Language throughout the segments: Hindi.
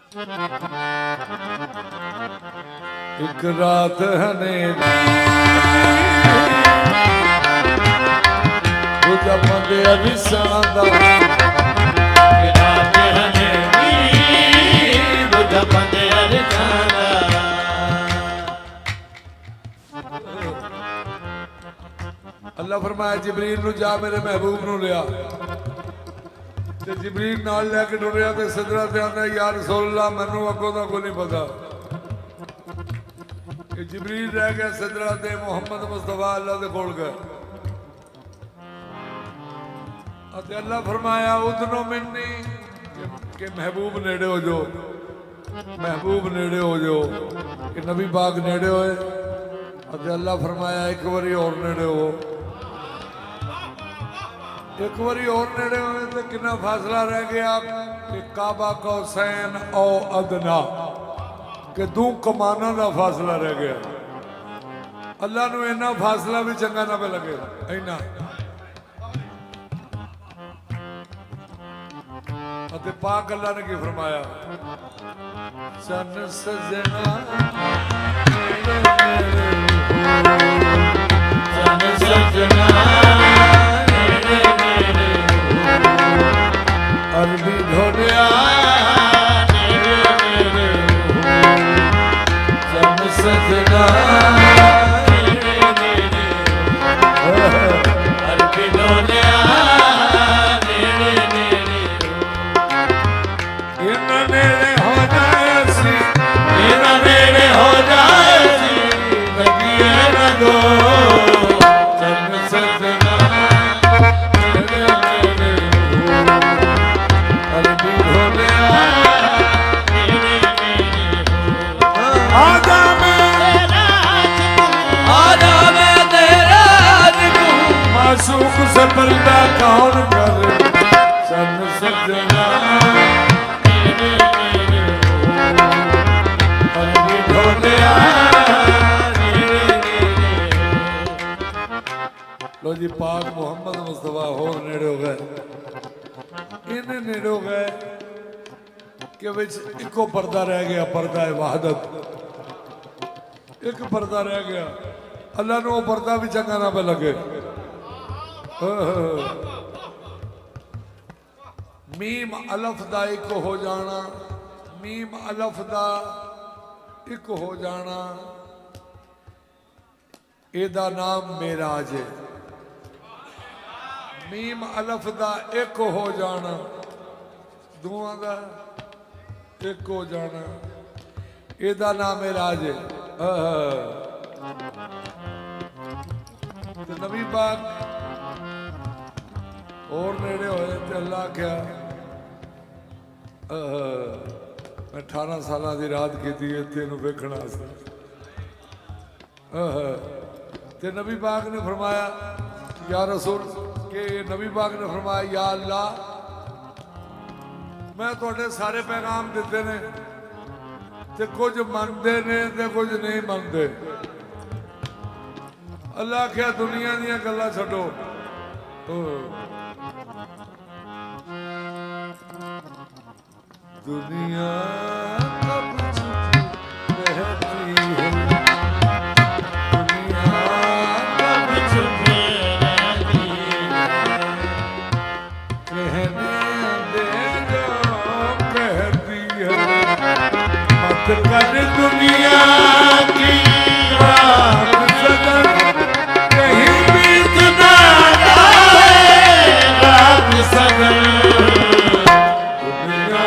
एक रात हनेरी दूजा पंदे अरिसां दा रात हनेरी दूजा पंदे अरिसां दा। अल्लाह फरमाया जिबरील नूं जा मेरे महबूब नूं लिया ते जिबरील नाल लैके टुरिया ते सिदरा ते आंदा या रसूलल्लाह मैनू अगों दा कोई नहीं पता कि जिबरील रह गया सिदरा ते मुहम्मद मुस्तफा अल्लाह दे कोल गए अते अल्लाह फरमाया उदनो मिन्नी कि महबूब नेड़े हो जाओ महबूब नेड़े हो जाओ कि नबी पाक नेड़े होए अते अल्लाह फरमाया एक बारी और नेड़े हो एक बारी और नेड़े होए तो कितना फासला रह गया कि काबा कौसैन औ अदना कि दू कमाना का फासला रह गया अल्लाह नू इन्ना फासला भी चंगा ना पे लगे इन्ना अते पाक अल्लाह ने की फरमाया सन सजना सन सजना अरबी ढोलिया सन सजना अरबी ढोलिया इन्ना नेड़े हो जाए सी मेरा नेड़े हो जाए सी लगिए न दो सन सजना अरबी ढोलिया मासूक से पर्दा कौन करे सन सजना अरबी ढोलिया लो जी पाक मोहम्मद मुस्तफा होर नेड़े हो गए इन्हें नेड़े हो गए कि विच इको पर्दा रह गया पर्दा है वहादत एक पर्दा रह गया अल्लाह ने वो पर्दा भी चंगा ना पे लगे मीम अलफ दा एक हो जाना मीम अलफ दा एक हो जाना एदा नाम मेराज है मीम अलफ दा एक हो जाना दुआ दा एक हो जाना एदा नाम मेराज है तो नबी पाक और नेड़े होए तो अल्लाह क्या मैं 18 साल की रात की तेन वेखना ते नबी पाक ने फरमाया या रसूल के नबी पाक ने फरमाया या अल्लाह मैं थोड़े सारे पैगाम दिते ने ते कुछ मनते ने ते कुछ नहीं मनते अल्लाह क्या दुनिया दियां गल्लां छड्डो दुनिया कब चुप रहती है दुनिया कब चुप रहती है कहने दे जो कहती है मत कर दुनिया की बात सदन कहीं बीत ना जाए रात सदन दुनिया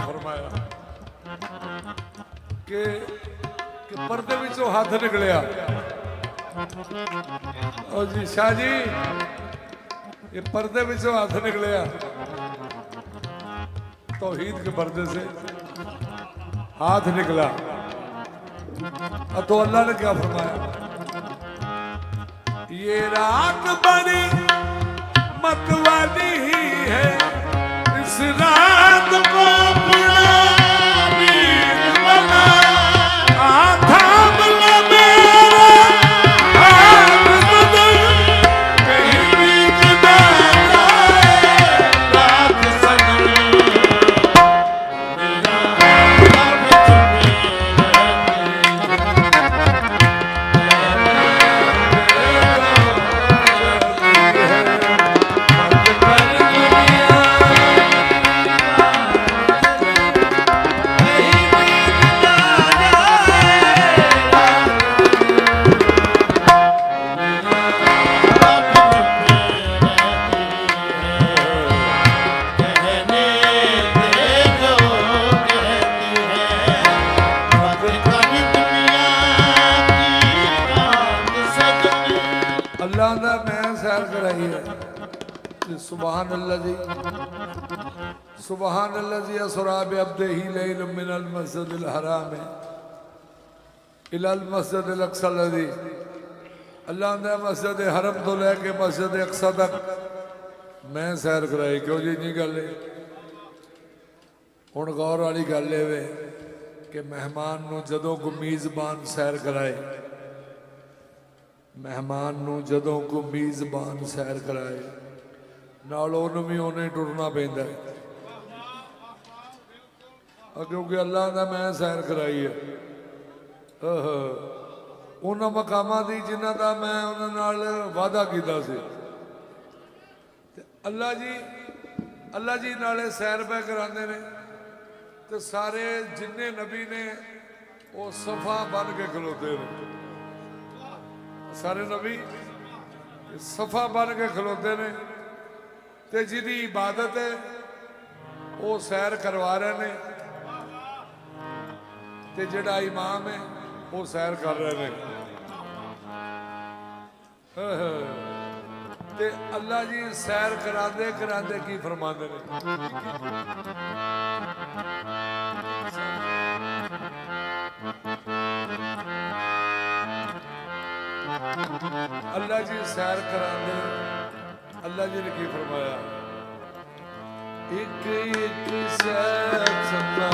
फरमाया कि पर्दे विचों हाथ निकलिया। और जी शाह जी ये पर्दे विचों हाथ निकलिया तौहीद के पर्दे से हाथ निकला। तो अल्लाह ने क्या फरमाया, ये रात बड़ी मतवाली ही है, इस रात को अपना मीर बना, थाम लो मेरा हाथ बदल, कहीं बीच ना जाए रात सनम। अल्लाह दा मैं सैर कराई है। सुबहान अल्लाजी असरा बिअब्दिही लैलन मिनल मस्जिदिल हराम इलल मस्जिदिल अक्सा लजी। अल्लाह ने मस्जिद हरम तो लैके मस्जिद अक्सा तक मैं सैर कराई। क्यों जी नहीं गल हुण गौर वाली गल वे कि मेहमान नूं जदों कोई मीज़बान सैर कराए, मेहमान नूं जदों कोई मीज़बान सैर कराए नाल उहनूं भी उन्हें टुरना पैंदा है। क्योंकि अल्लाह दा मैं सैर कराई है उन्हां मकामां दी जिन्हां दा मैं उन्हां नाल वादा कीता सी। अल्लाह जी नाले सैर पै करांदे ने ते सारे जिन्ने नबी ने वो सफा बन के खलोते ने। सारे नबी सफा बन के खलोते ने ते जिहदी इबादत है वो सैर करवा रहे ने ते जिहड़ा इमाम है वो सैर कर रहे ने। ते अल्लाह जी सैर करांदे करांदे की फरमांदे ने, अल्लाह जी सैर करांदे अल्लाह जी ने की फरमाया, एक एक सैर सन्ना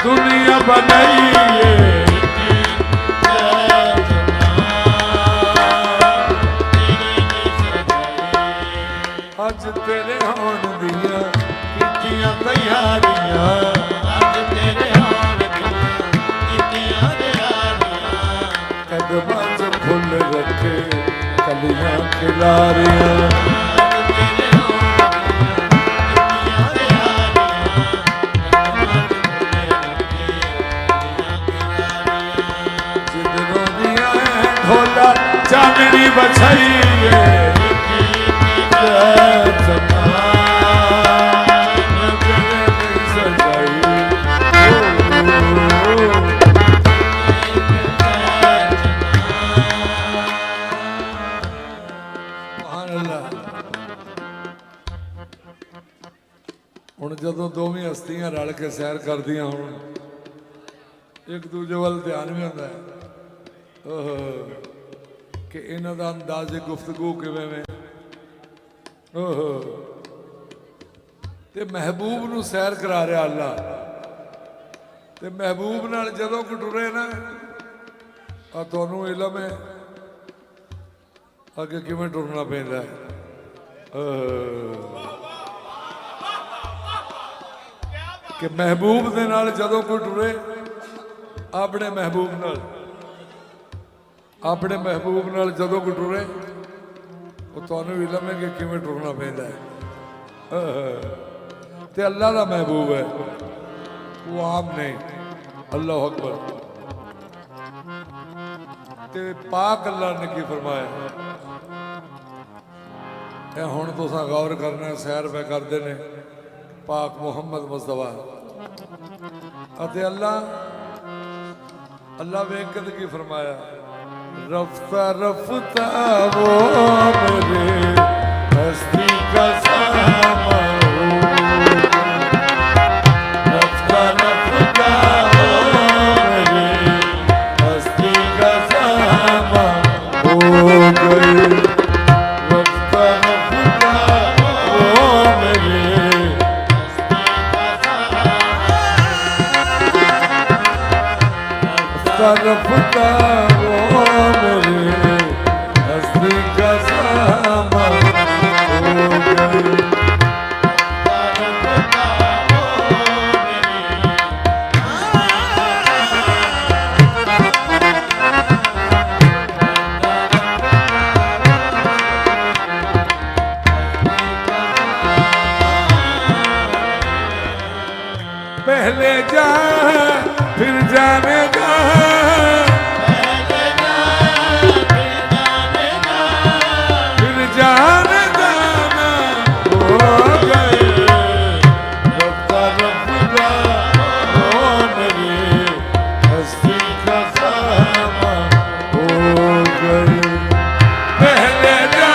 दुनिया बनाइए अज तेरे होन दिया कीतियां तैयारियां, अज तेरे होन दिया कीतियां तैयारियां, कदमां च फुल रखे कलियां खिलारियां। चांदनी बछाइए हुण जदों दोवें हस्तियां रल के सैर करदियां होण एक दूजे वाल ध्यान भी हुंदा है कि इन्हां दा अंदाज़े गुफ्तगू किवें वे। ते महबूब नूं सैर करा रहा अल्लाह ते महबूब नाल जदों कोई टुरे ना तुहानूं इलम है अगे किवें टुरना पैंदा है। कि महबूब दे नाल जदों कोई टुरे अपने महबूब नाल ਆਪਣੇ ਮਹਿਬੂਬ ਨਾਲ ਜਦੋਂ ਕੋਈ ਟੁਰੇ ਉਹ ਤੁਹਾਨੂੰ ਵੀ ਲੰਮੇ ਕਿ ਕਿਵੇਂ ਟੁਰਨਾ ਪੈਂਦਾ ਹੈ। ਤੇ ਅੱਲਾ ਦਾ ਮਹਿਬੂਬ ਹੈ, ਉਹ ਆਮ ਨਹੀਂ। ਅੱਲਾਹੁ ਅਕਬਰ। ਤੇ ਪਾਕ ਅੱਲਾ ਨੇ ਕੀ ਫਰਮਾਇਆ, ਇਹ ਹੁਣ ਤੁਸੀਂ ਗੌਰ ਕਰਨਾ, ਸੈਰ ਪੈ ਕਰਦੇ ਨੇ ਪਾਕ ਮੁਹੰਮਦ ਮੁਸਤਫਾ ਅਤੇ ਅੱਲਾ ਵੇਖ ਕੇ ਕੀ ਫਰਮਾਇਆ, रफ्ता रफ्ता वो मेरे हस्ती का सामा हो, रफ्ता रफ्ता वो मेरे हस्ती का सामा हो गए, रफ्ता रफ्ता वो मेरे रफ्ता रफ्ता पहले जा फिर जानेगा, फिर जाने जाना हो गए, रफ्ता रफ्ता हो मेरे हस्ती का सामा हो गए, पहले जा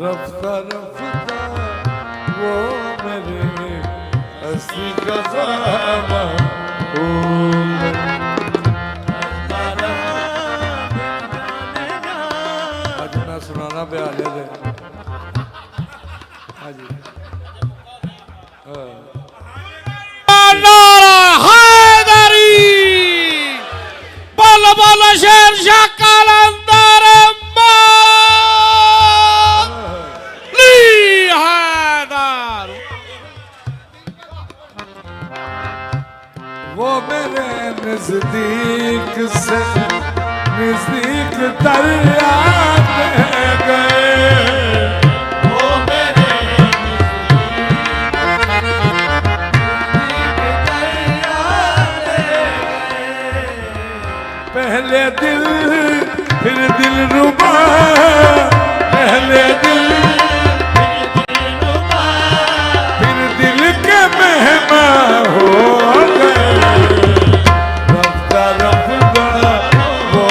रफ्ता रफ्ता वो मेरे हस्ती का सामा हो गए। आज मैं सुनाना पे आले थे हाजी नारा हैदरी, बोल बोल शेर शाह कलंदर वो मेरे नजदीक से नजदीक तर आते गए, वो मेरे नजदीक तर आते गए, पहले दिल फिर दिल रुबा, पहले दिल फिर दिल के मेहमा हो गए, रफ्ता रफ्ता वो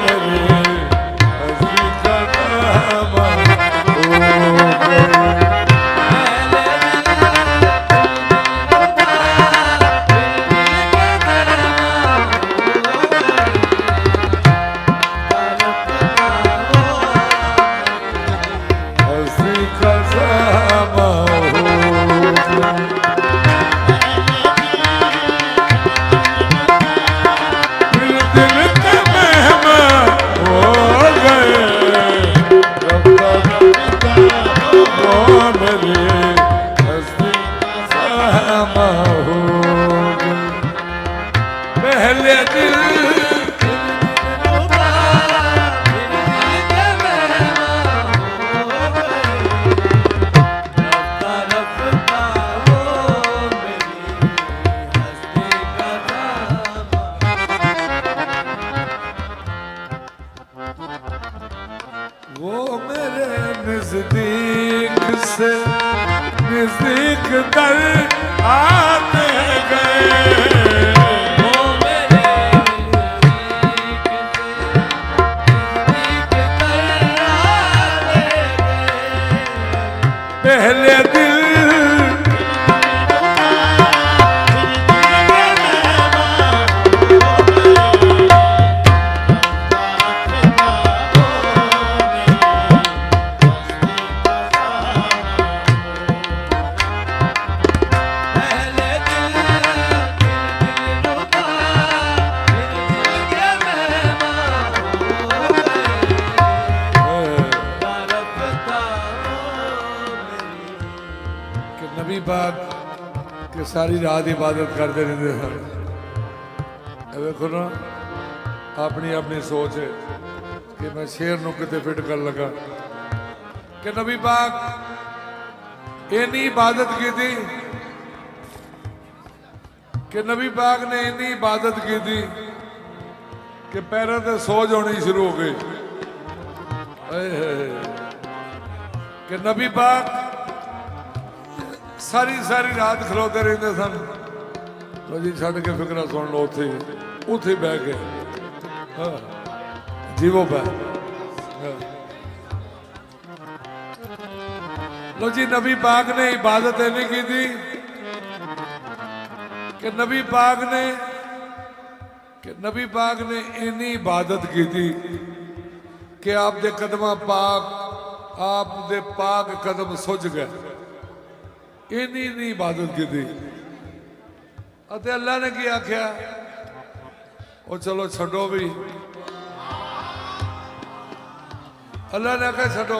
मेरे हस्ती का सामा हो गए। नजदीक से नजदीक कर आते गए। पहले दिल नबी पाक के सारी रात इबादत करते रहते सन। देखो ना अपनी अपनी सोच है कि मैं शेर नूं किते फिट कर लगा कि नबी पाक इन्नी इबादत की थी कि नबी पाक ने इन्नी इबादत की थी कि पैरों से सोज होनी शुरू हो गई। कि नबी पाक सारी सारी रात खलोते रहते सन। लो जी छड़ के फिक्र सुन लो, उथे उथे बह गए जीवो पै। लो जी नबी पाक ने इबादत नहीं की थी कि नबी पाक ने इन्नी इबादत की थी कि आप दे कदम पाक आप दे पाक कदम सुज गए। इन्नी इबादत की थी। अल्लाह ने की आख्या, वो चलो छो भी। अल्लाह ने आख्या छो